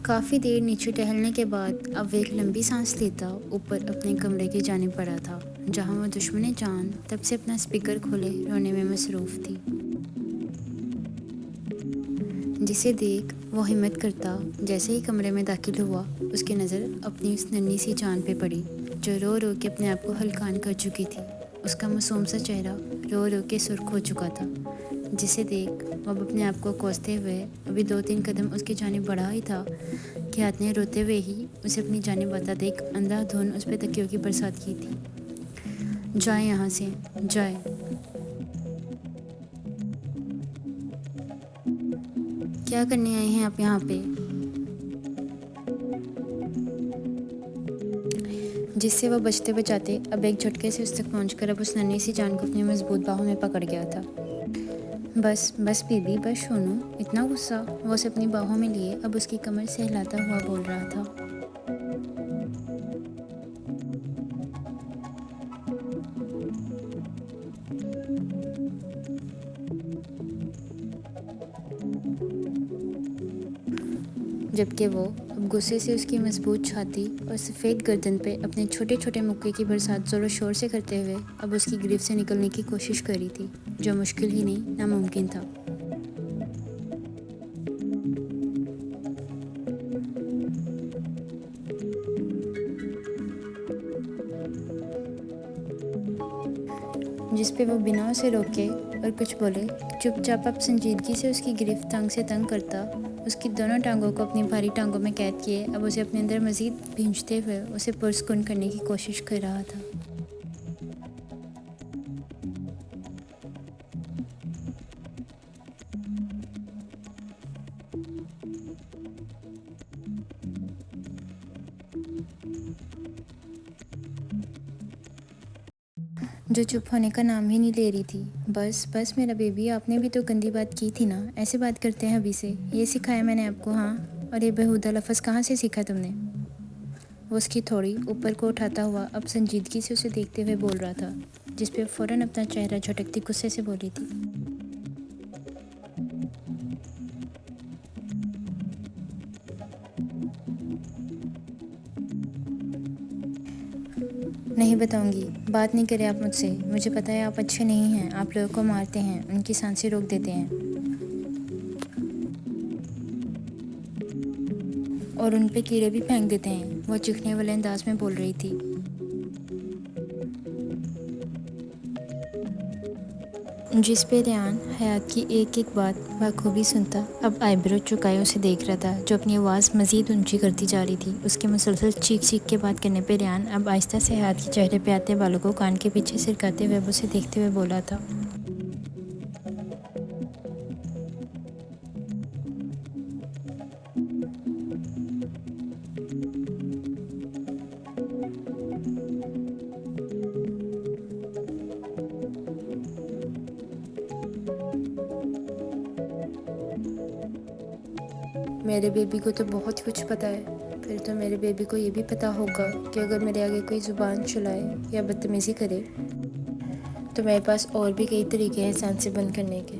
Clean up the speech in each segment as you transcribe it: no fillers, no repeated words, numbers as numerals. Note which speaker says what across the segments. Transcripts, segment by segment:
Speaker 1: काफ़ी देर नीचे टहलने के बाद अब वह एक लंबी सांस लेता ऊपर अपने कमरे की जानिब बढ़ा था, जहाँ वह दुश्मन जान तब से अपना स्पीकर खोले रोने में मसरूफ़ थी। जिसे देख वो हिम्मत करता जैसे ही कमरे में दाखिल हुआ, उसकी नज़र अपनी उस नन्ही सी जान पे पड़ी जो रो रो के अपने आप को हल्कान कर चुकी थी। उसका मासूम सा चेहरा रो रो के सुर्ख हो चुका था, जिसे देख वो अब अपने आप को कोसते हुए अभी 2-3 कदम उसकी जानिब बढ़ा ही था कि हाथ ने रोते हुए ही उसे अपनी जानिब आता देख अंधाधुन उस पर तकियों की बरसात की थी। जाए यहाँ से, जाए। क्या करने आए हैं आप यहाँ पे? जिससे वह बचते बचाते अब एक झटके से उस तक पहुंचकर अब उस नन्ही सी जान को अपनी मजबूत बाहों में पकड़ गया था। बस बस बीबी, बस सोनू, इतना गुस्सा? वो उसे अपनी बाहों में लिए अब उसकी कमर से हिलाता हुआ बोल रहा था। जबकि वो अब गुस्से से उसकी मजबूत छाती और सफ़ेद गर्दन पे अपने छोटे छोटे मुक्के की बरसात ज़ोरों शोर से करते हुए अब उसकी गिरफ्त से निकलने की कोशिश कर रही थी, जो मुश्किल ही नहीं नामुमकिन था। जिस पे वो बिना उसे रोके और कुछ बोले चुपचाप अब संजीदगी से उसकी गिरफ्त तंग से तंग करता, उसकी दोनों टांगों को अपनी भारी टांगों में कैद किए अब उसे अपने अंदर मज़ीद भींचते हुए उसे पुरस्कुन करने की कोशिश कर रहा था। जो चुप होने का नाम ही नहीं ले रही थी। बस बस मेरा बेबी, आपने भी तो गंदी बात की थी ना, ऐसे बात करते हैं अभी से, ये सिखाया मैंने आपको? हाँ, और ये बेहुदा लफ्ज़ कहाँ से सीखा तुमने? वो उसकी थोड़ी ऊपर को उठाता हुआ अब संजीदगी से उसे देखते हुए बोल रहा था, जिस पे फ़ौरन अपना चेहरा झटकती गुस्से से बोली थी। नहीं बताऊंगी, बात नहीं करें आप मुझसे, मुझे पता है आप अच्छे नहीं हैं, आप लोगों को मारते हैं, उनकी सांसें रोक देते हैं और उन पे कीड़े भी फेंक देते हैं, वो चिढ़ने वाले अंदाज में बोल रही थी। जिस पे रेहान हयात की एक एक बात बखूबी सुनता अब आईब्रो चुकाए उसे देख रहा था, जो अपनी आवाज़ मज़ीद ऊंची करती जा रही थी। उसके मुसलसल चीख चीख के बात करने पे रेहान अब आहिस्ता से हयात के चेहरे पे आते बालों को कान के पीछे सिरकाते हुए अब उसे देखते हुए बोला था। मेरे बेबी को तो बहुत कुछ पता है, फिर तो मेरे बेबी को ये भी पता होगा कि अगर मेरे आगे कोई ज़ुबान चलाए या बदतमीज़ी करे तो मेरे पास और भी कई तरीके हैं सांसें बंद करने के।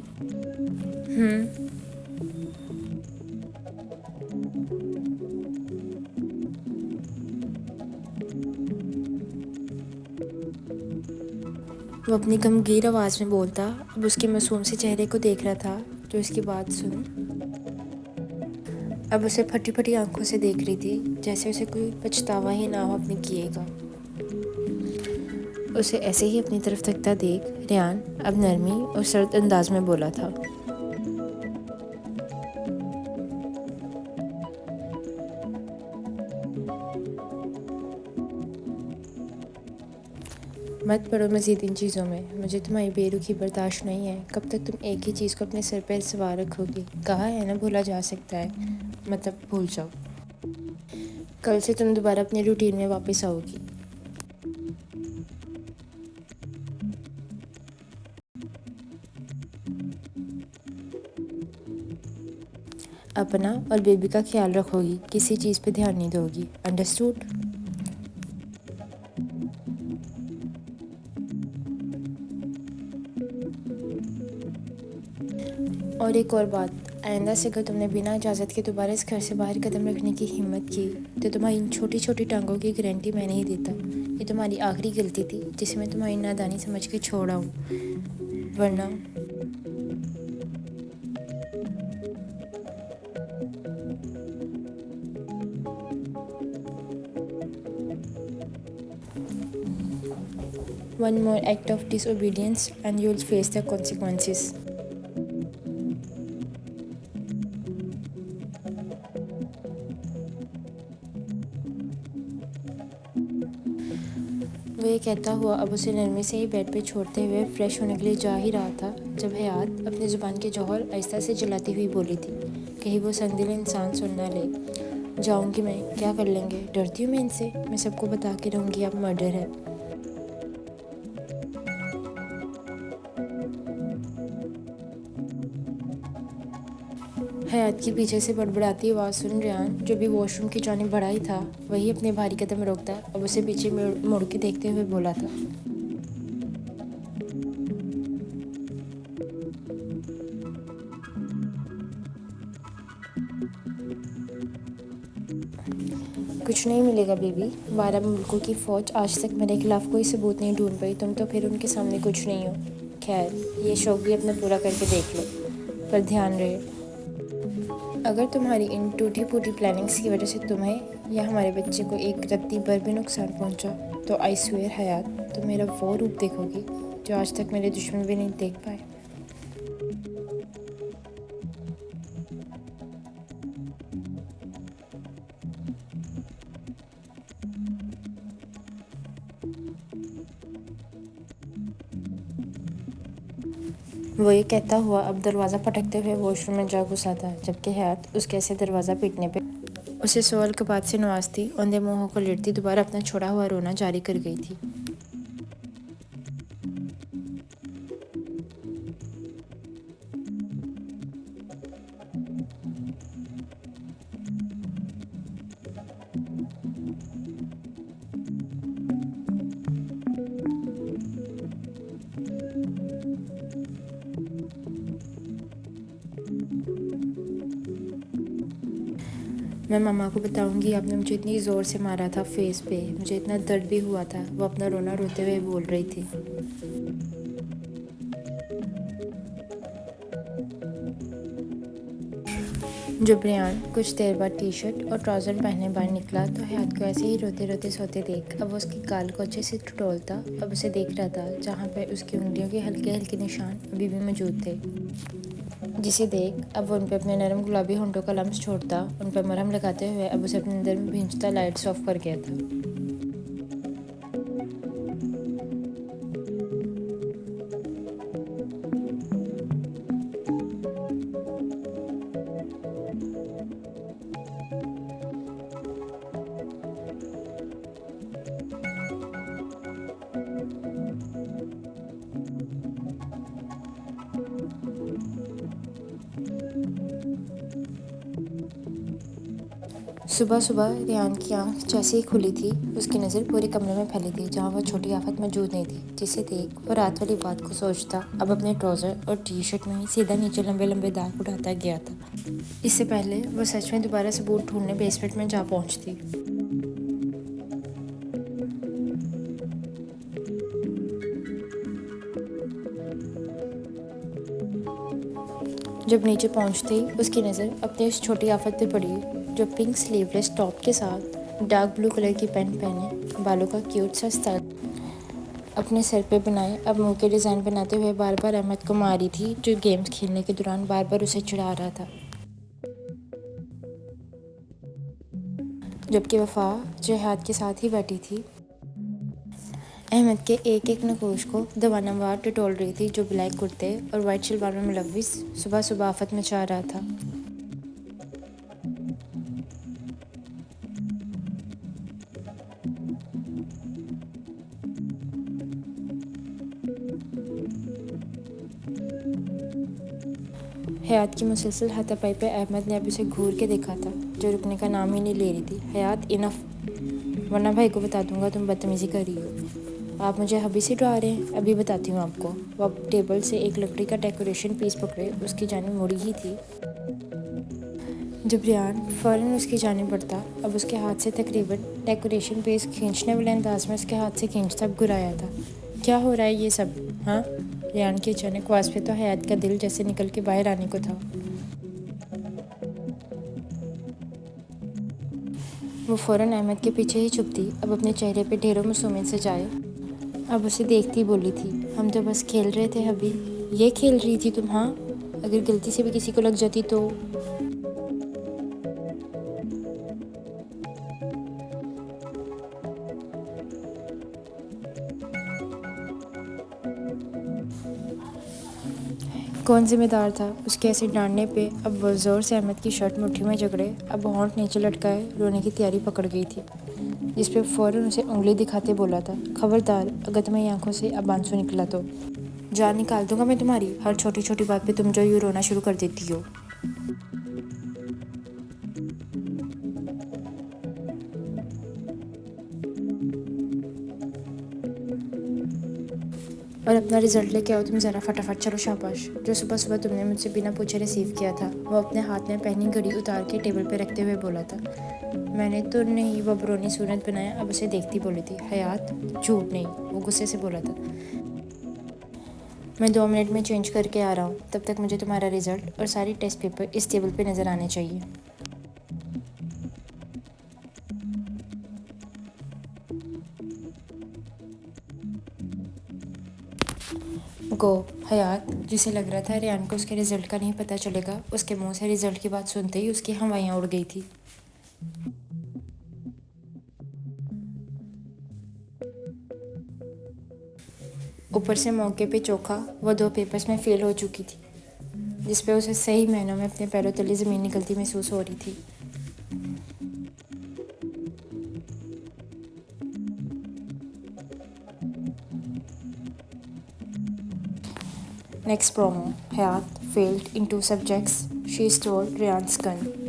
Speaker 1: वो अपनी गमगीन आवाज़ में बोलता अब उसके मासूम से चेहरे को देख रहा था, जो उसकी बात सुन अब उसे फटी फटी आंखों से देख रही थी, जैसे उसे कोई पछतावा ही ना हो अपने किए का। उसे ऐसे ही अपनी तरफ तकता देख रेहान अब नरमी और सर्द अंदाज में बोला था, मत पड़ो मज़ीद इन चीज़ों में, मुझे तुम्हारी बेरुखी बर्दाश्त नहीं है। कब तक तुम एक ही चीज़ को अपने सर पर सवार रखोगी? कहा है ना भूला जा सकता है, मतलब भूल जाओ। कल से तुम दोबारा अपने रूटीन में वापस आओगी।
Speaker 2: अपना और बेबी का ख्याल रखोगी, किसी चीज़ पे ध्यान नहीं दोगी। अंडरस्टूड? और एक और बात, आइंदा से अगर तुमने बिना इजाज़त के दोबारा इस घर से बाहर कदम रखने की हिम्मत की तो तुम्हारी इन छोटी छोटी टांगों की गारंटी मैं नहीं देता। ये तुम्हारी आखिरी गलती थी जिसे मैं तुम्हारी नादानी समझ के छोड़ा हूँ, वरना one more act of disobedience and you'll face the consequences. वो ये कहता हुआ अब उसे नरमी से ही बेड पे छोड़ते हुए फ्रेश होने के लिए जा ही रहा था जब हयात अपनी ज़ुबान के जौहर आहिस्ता से जलाती हुई बोली थी, कहीं वो संगदिल इंसान सुन ना ले। जाऊंगी मैं, क्या कर लेंगे, डरती हूँ मैं इनसे, मैं सबको बता के रहूँगी अब मर्डर है। हयात की पीछे से बड़बड़ाती आवाज़ सुन रेहान, जो भी वॉशरूम की जानिब बढ़ा ही था, वही अपने भारी कदम रोकता और उसे पीछे मुड़ के देखते हुए बोला था, कुछ नहीं मिलेगा बेबी। 12 मुल्कों की फ़ौज आज तक मेरे खिलाफ कोई सबूत नहीं ढूंढ पाई, तुम तो फिर उनके सामने कुछ नहीं हो। खैर, ये शौक भी अपना पूरा करके देख लो, पर ध्यान रहे अगर तुम्हारी इन टूटी फूटी प्लानिंग्स की वजह से तुम्हें या हमारे बच्चे को एक रत्ती भर भी नुकसान पहुंचा तो आई स्वेयर हयात, तुम मेरा वो रूप देखोगी जो आज तक मेरे दुश्मन भी नहीं देख पाए। वो ये कहता हुआ अब दरवाज़ा पटकते हुए वॉशरूम में जा घुसा था, जबकि हयात उसके ऐसे दरवाज़ा पीटने पे उसे सवाल कबात से नवाजती, औंधे मुँहों को लेटती दोबारा अपना छोड़ा हुआ रोना जारी कर गई थी। मैं मामा को बताऊंगी आपने मुझे इतनी ज़ोर से मारा था फेस पे, मुझे इतना दर्द भी हुआ था, वो अपना रोना रोते हुए बोल रही थी। जब रेहान कुछ देर बाद टी शर्ट और ट्राउज़र पहने बाहर निकला तो हयात को ऐसे ही रोते रोते सोते देख अब वो उसकी गाल को अच्छे से टटोलता अब उसे देख रहा था, जहाँ पर उसकी उंगलियों के हल्के हल्के निशान अभी भी मौजूद थे, जिसे देख अब वो उन पर अपने नरम गुलाबी होंठों का लम्स छोड़ता, उन पर मरहम लगाते हुए अब उसे अपने अंदर में भींचता लाइट्स ऑफ कर गया था। सुबह सुबह रेहान की आंख जैसे ही खुली थी उसकी नज़र पूरे कमरे में फैली थी जहाँ वह छोटी आफत मौजूद नहीं थी, जिसे देख वो रात वाली बात को सोचता अब अपने ट्राउज़र और टी शर्ट में ही सीधा नीचे लंबे लंबे दाग उठाता गया था। इससे पहले वो सच में दोबारा सबूत ढूंढने बेसमेंट में जा पहुँचती। जब नीचे पहुँचते ही उसकी नज़र अपनी उस छोटी आफत पे पड़ी जो पिंक स्लीवलेस टॉप के साथ डार्क ब्लू कलर की पैंट पहने, बालों का क्यूट सा स्टाइल अपने सर पे बनाए, अब मुंह के डिज़ाइन बनाते हुए बार बार अहमद को मारी थी, जो गेम्स खेलने के दौरान बार बार उसे चिढ़ा रहा था। जबकि वफ़ा जो हाथ के साथ ही बैठी थी अहमद के एक एक नकोश को दवानावार टटोल रही थी, जो ब्लैक कुर्ते और वाइट शलवार में मुलविस सुबह सुबह आफत मचा रहा था। हयात की मुसलसल हाथापाई पर अहमद ने अभी उसे घूर के देखा था, जो रुकने का नाम ही नहीं ले रही थी। हयात, इनफ, वरना भाई को बता दूंगा तुम बदतमीज़ी कर रही हो। आप मुझे अभी से डरा रहे हैं? अभी बताती हूँ आपको। वो टेबल से एक लकड़ी का डेकोरेशन पीस पकड़े उसकी जानिब मुड़ी ही थी जब रियान फ़ौरन उसकी जानिब बढ़ता। अब उसके हाथ से तकरीबन डेकोरेशन पीस खींचने वाले अंदाज में उसके हाथ से खींचता घुराया था। क्या हो रहा है ये सब, हाँ? रियान की अचानक आवाज़ पे तो हयात का दिल जैसे निकल के बाहर आने को था। वो फ़ौरन अहमद के पीछे ही छुपती, अब अपने चेहरे पे ढेरों मासूमियत सजाए। अब उसे देखती बोली थी, हम तो बस खेल रहे थे अभी। ये खेल रही थी तुम, हाँ? अगर गलती से भी किसी को लग जाती तो? कौन जिम्मेदार था उसके ऐसे डांटने पे? अब वो ज़ोर से अहमद की शर्ट मुट्ठी में जकड़े, अब वो होंठ नीचे लटकाए रोने की तैयारी पकड़ गई थी, जिस पे फ़ौरन उसे उंगली दिखाते बोला था, खबरदार अगर तुम्हारी आंखों से अब आंसू निकला तो जान निकाल दूंगा मैं तुम्हारी। हर छोटी छोटी बात पे तुम जो यूँ रोना शुरू कर देती हो। और अपना रिजल्ट लेके आओ तुम ज़रा फटाफट। चलो शाबाश। जो सुबह सुबह तुमने मुझसे बिना पूछे रिसीव किया था। वो अपने हाथ में पहनी घड़ी उतार के टेबल पे रखते हुए बोला था। मैंने तो नहीं, वो बरौनी सूरत बनाया। अब उसे देखती बोली थी, हयात झूठ नहीं, वो गुस्से से बोला था। मैं 2 मिनट में चेंज करके आ रहा हूँ, तब तक मुझे तुम्हारा रिजल्ट और सारी टेस्ट पेपर इस टेबल पे नज़र आने चाहिए। गो। हयात, जिसे लग रहा था रियान को उसके रिजल्ट का नहीं पता चलेगा, उसके मुंह से रिजल्ट की बात सुनते ही उसकी हवाइयाँ उड़ गई थी। ऊपर से मौके पे चोखा, वो 2 पेपर्स में फेल हो चुकी थी, जिस पे उसे सही महीनों में अपने पैरों तले ज़मीन निकलती महसूस हो रही थी। Next promo, Hayat failed in 2 subjects. She stole Ryan's gun.